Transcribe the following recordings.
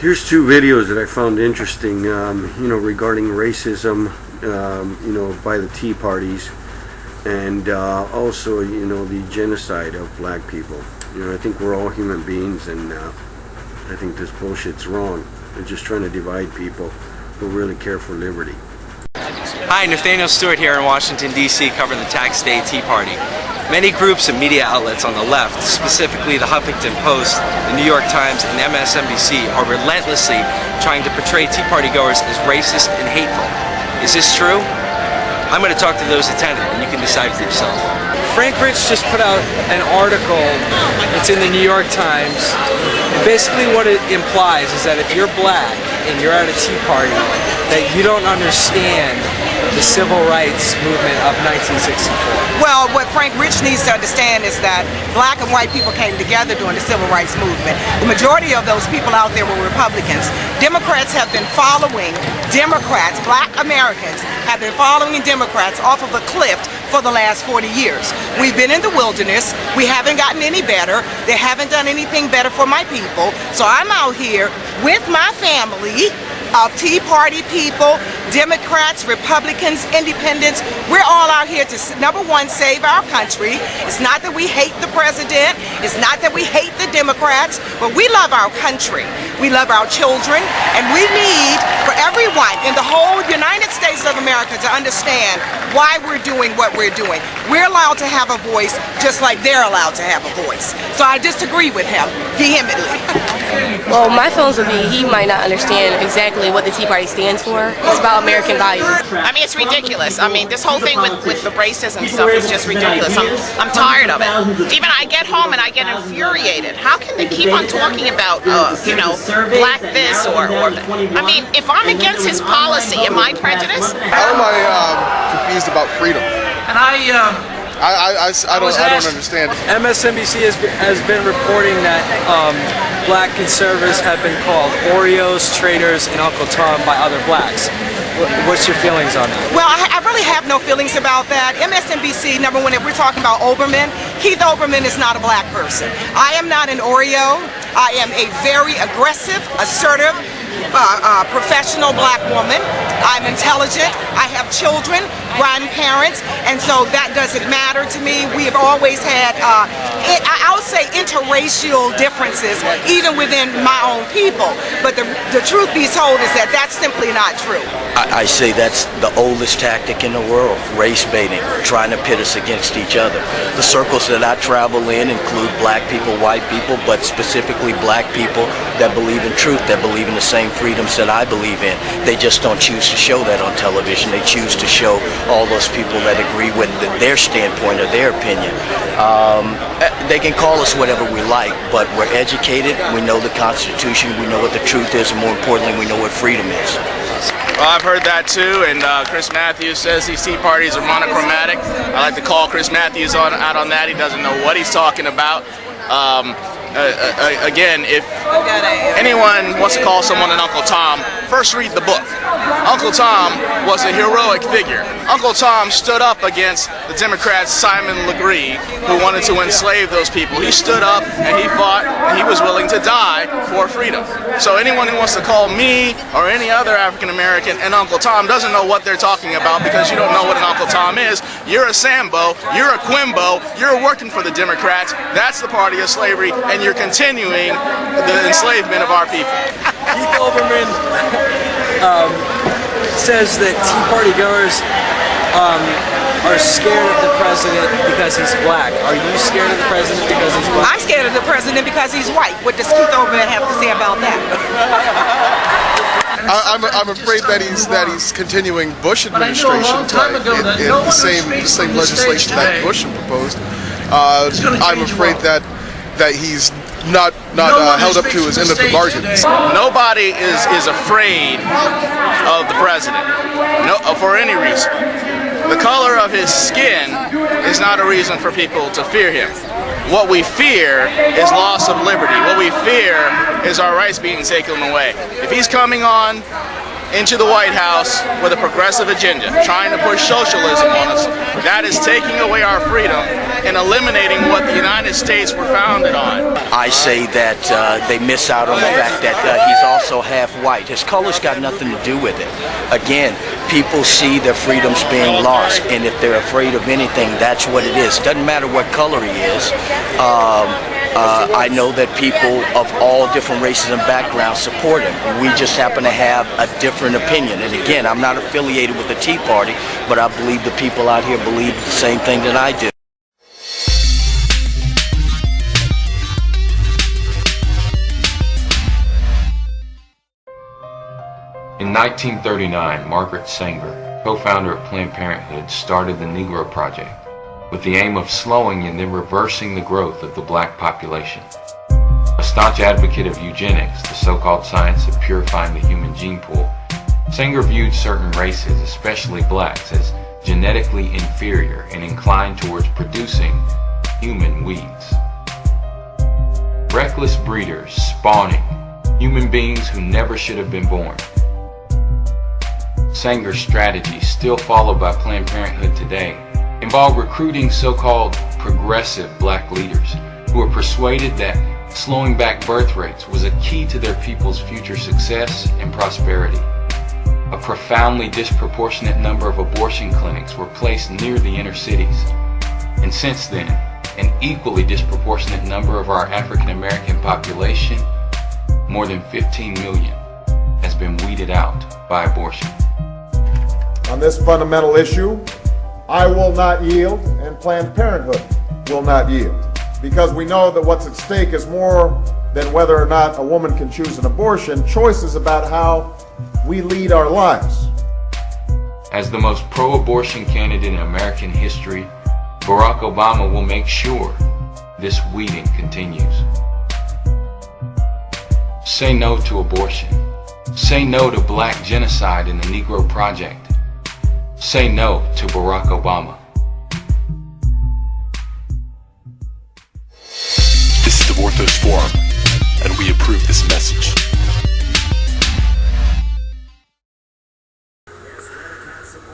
Here's two videos that I found interesting, regarding racism, by the Tea Parties, and also, the genocide of black people. I think we're all human beings, and I think this bullshit's wrong. They're just trying to divide people who really care for liberty. Hi, Nathaniel Stewart here in Washington, D.C. covering the Tax Day Tea Party. Many groups and media outlets on the left, specifically the Huffington Post, the New York Times, and MSNBC, are relentlessly trying to portray Tea Party goers as racist and hateful. Is this true? I'm going to talk to those attending, and you can decide for yourself. Frank Rich just put out an article, it's in the New York Times, and basically what it implies is that if you're black and you're at a Tea Party, that you don't understand the civil rights movement of 1964. Well, what Frank Rich needs to understand is that black and white people came together during the civil rights movement. The majority of those people out there were Republicans. Democrats have been following Democrats, black Americans have been following Democrats off of a cliff for the last 40 years. We've been in the wilderness. We haven't gotten any better. They haven't done anything better for my people. So I'm out here with my family of Tea Party people, Democrats, Republicans, Independents. We're all out here to, number one, save our country. It's not that we hate the president. It's not that we hate the Democrats, but we love our country. We love our children, and we need for everyone in the whole United States of America to understand why we're doing what we're doing. We're allowed to have a voice just like they're allowed to have a voice. So I disagree with him vehemently. Well, my feelings would be he might not understand exactly what the Tea Party stands for. It's about American values. I mean, it's ridiculous. I mean, this whole thing with the racism stuff is just ridiculous. I'm tired of it. Even I get home and I get infuriated. How can they keep on talking about, black this or that? I mean, if I'm against his policy, am I prejudiced? How am I confused about freedom? And I don't understand. MSNBC has been reporting that black conservatives have been called Oreos, traitors, and Uncle Tom by other blacks. What's your feelings on that? Well, I really have no feelings about that. MSNBC, number one, if we're talking about Olbermann, Keith Olbermann is not a black person. I am not an Oreo. I am a very aggressive, assertive, professional black woman. I'm intelligent. I have children, grandparents, and so that doesn't matter to me. We have always had, I would say, interracial differences, even within my own people. But the truth be told is that that's simply not true. I say that's the oldest tactic in the world, race baiting, trying to pit us against each other. The circles that I travel in include black people, white people, but specifically black people that believe in truth, that believe in the same freedoms that I believe in. They just don't choose to show that on television. They choose to show all those people that agree with their standpoint or their opinion. They can call us whatever we like, but we're educated, we know the Constitution, we know what the truth is, and more importantly, we know what freedom is. Well, I've heard that too, and Chris Matthews says these Tea Parties are monochromatic. I like to call Chris Matthews out on that. He doesn't know what he's talking about. Again, if anyone wants to call someone an Uncle Tom, first read the book. Uncle Tom was a heroic figure. Uncle Tom stood up against the Democrat Simon Legree, who wanted to enslave those people. He stood up and he fought, and he was willing to die for freedom. So anyone who wants to call me or any other African American an Uncle Tom doesn't know what they're talking about, because you don't know what an Uncle Tom is. You're a Sambo, you're a Quimbo, you're working for the Democrats. That's the party of slavery, and you're continuing the enslavement of our people. Keith Olbermann says that Tea Party goers are scared of the president because he's black. Are you scared of the president because he's black? I'm scared of the president because he's white. What does Keith Olbermann have to say about that? I'm afraid that he's continuing Bush administration in the same legislation that Bush proposed. I'm afraid that he's not held up to his end of the bargain. Nobody is afraid of the president, for any reason. The color of his skin is not a reason for people to fear him. What we fear is loss of liberty. What we fear is our rights being taken away. If he's coming on into the White House with a progressive agenda, trying to push socialism on us, that is taking away our freedom and eliminating what the United United States were founded on. I say that they miss out on the fact that he's also half white. His color's got nothing to do with it. Again, people see their freedoms being lost, and if they're afraid of anything, that's what it is. Doesn't matter what color he is. I know that people of all different races and backgrounds support him. We just happen to have a different opinion. And again, I'm not affiliated with the Tea Party, but I believe the people out here believe the same thing that I do. In 1939, Margaret Sanger, co-founder of Planned Parenthood, started the Negro Project with the aim of slowing and then reversing the growth of the black population. A staunch advocate of eugenics, the so-called science of purifying the human gene pool, Sanger viewed certain races, especially blacks, as genetically inferior and inclined towards producing human weeds. Reckless breeders spawning human beings who never should have been born. Sanger's strategy, still followed by Planned Parenthood today, involved recruiting so-called progressive black leaders who were persuaded that slowing back birth rates was a key to their people's future success and prosperity. A profoundly disproportionate number of abortion clinics were placed near the inner cities. And since then, an equally disproportionate number of our African American population, more than 15 million, has been weeded out by abortion. On this fundamental issue, I will not yield, and Planned Parenthood will not yield, because we know that what's at stake is more than whether or not a woman can choose an abortion. Choices about how we lead our lives. As the most pro-abortion candidate in American history, Barack Obama will make sure this weeding continues. Say no to abortion. Say no to black genocide in the Negro Project. Say no to Barack Obama. This is the Orthos Forum, and we approve this message.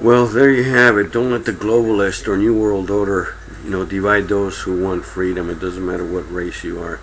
Well, there you have it. Don't let the globalist or New World Order, divide those who want freedom. It doesn't matter what race you are.